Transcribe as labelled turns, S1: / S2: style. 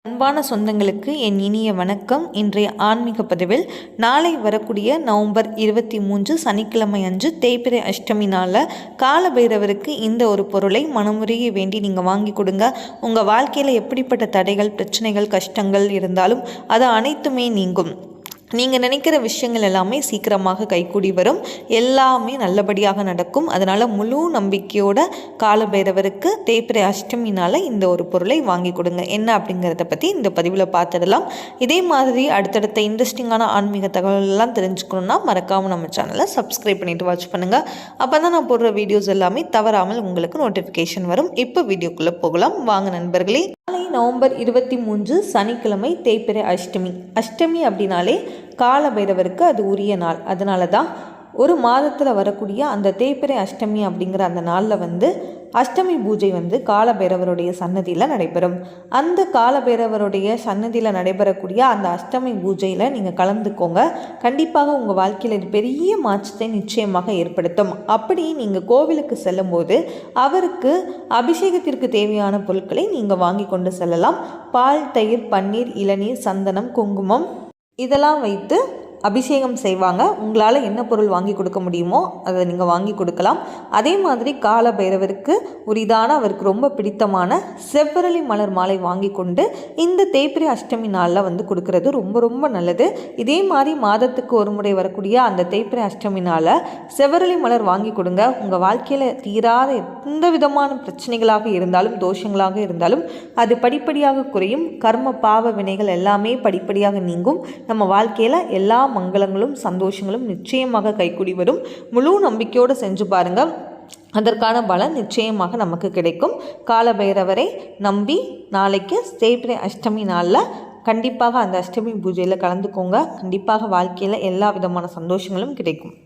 S1: அன்பான சொந்தங்களுக்கு என் இனிய வணக்கம். இன்றைய ஆன்மீக பதிவில் நாளை வரக்கூடிய நவம்பர் 23 சனிக்கிழமை அன்று தேய்பிறை அஷ்டமி நாளில் காலபைரவருக்கு இந்த ஒரு பொருளை மனமுருகி வேண்டி நீங்கள் வாங்கி கொடுங்க. உங்கள் வாழ்க்கையில் எப்படிப்பட்ட தடைகள், பிரச்சனைகள், கஷ்டங்கள் இருந்தாலும் அது அனைத்துமே நீங்கும். நீங்கள் நினைக்கிற விஷயங்கள் எல்லாமே சீக்கிரமாக கைகூடி வரும். எல்லாமே நல்லபடியாக நடக்கும். அதனால் முழு நம்பிக்கையோட காலபைரவருக்கு தேய்பிறை அஷ்டமினால் இந்த ஒரு பொருளை வாங்கி கொடுங்க. என்ன அப்படிங்கிறத பற்றி இந்த பதிவில் பார்த்துடலாம். இதே மாதிரி அடுத்தடுத்த இன்ட்ரெஸ்டிங்கான ஆன்மீக தகவலெல்லாம் தெரிஞ்சுக்கணுன்னா மறக்காமல் நம்ம சேனலை சப்ஸ்கிரைப் பண்ணிவிட்டு வாட்ச் பண்ணுங்கள். அப்போ தான் நான் போடுற வீடியோஸ் எல்லாமே தவறாமல் உங்களுக்கு நோட்டிஃபிகேஷன் வரும். இப்போ வீடியோக்குள்ளே போகலாம் வாங்க நண்பர்களே. நாளை நவம்பர் 23 சனிக்கிழமை தேய்பிறை அஷ்டமி. அஷ்டமி அப்படின்னாலே காலபைரவருக்கு அது உரிய நாள். அதனால தான் ஒரு மாதத்தில் வரக்கூடிய அந்த தேய்பிறை அஷ்டமி அப்படிங்கிற அந்த நாளில் அஷ்டமி பூஜை காலபைரவருடைய சன்னதியில் நடைபெறும். அந்த காலபைரவருடைய சன்னதியில் நடைபெறக்கூடிய அந்த அஷ்டமி பூஜையில் நீங்கள் கலந்துக்கோங்க. கண்டிப்பாக உங்கள் வாழ்க்கையில் பெரிய மாற்றத்தை நிச்சயமாக ஏற்படுத்தும். அப்படி நீங்கள் கோவிலுக்கு செல்லும்போது அவருக்கு அபிஷேகத்திற்கு தேவையான பொருட்களை நீங்கள் வாங்கி கொண்டு செல்லலாம். பால், தயிர், பன்னீர், இளநீர், சந்தனம், குங்குமம் இதெல்லாம் வைத்து அபிஷேகம் செய்வாங்க. உங்களால் என்ன பொருள் வாங்கி கொடுக்க முடியுமோ அதை நீங்கள் வாங்கி கொடுக்கலாம். அதே மாதிரி காலபைரவருக்கு உரிதான, அவருக்கு ரொம்ப பிடித்தமான செவ்வரளி மலர் மாலை வாங்கி கொண்டு இந்த தேய்பிறை அஷ்டமி நாளில் கொடுக்கறது ரொம்ப ரொம்ப நல்லது. இதே மாதிரி மாதத்துக்கு ஒரு முறை வரக்கூடிய அந்த தேய்பிறை அஷ்டமி நாளில் செவ்வரளி மலர் வாங்கி கொடுங்க. உங்கள் வாழ்க்கையில் தீராத எந்த விதமான பிரச்சனைகளாக இருந்தாலும், தோஷங்களாக இருந்தாலும் அது படிப்படியாக குறையும். கர்ம பாவ வினைகள் எல்லாமே படிப்படியாக நீங்கும். நம்ம வாழ்க்கையில் எல்லா மங்களங்களும் சந்தோஷங்களும் நிச்சயமாக கைக்கூடி வரும். முழு நம்பிக்கையோடு செஞ்சு பாருங்கள். அதற்கான பலன் நிச்சயமாக நமக்கு கிடைக்கும். காலபைரவரை நம்பி நாளைக்கு தேய்பிறை அஷ்டமி நாளில் கண்டிப்பாக அந்த அஷ்டமி பூஜையில் கலந்துக்கோங்க. கண்டிப்பாக வாழ்க்கையில் எல்லா விதமான சந்தோஷங்களும் கிடைக்கும்.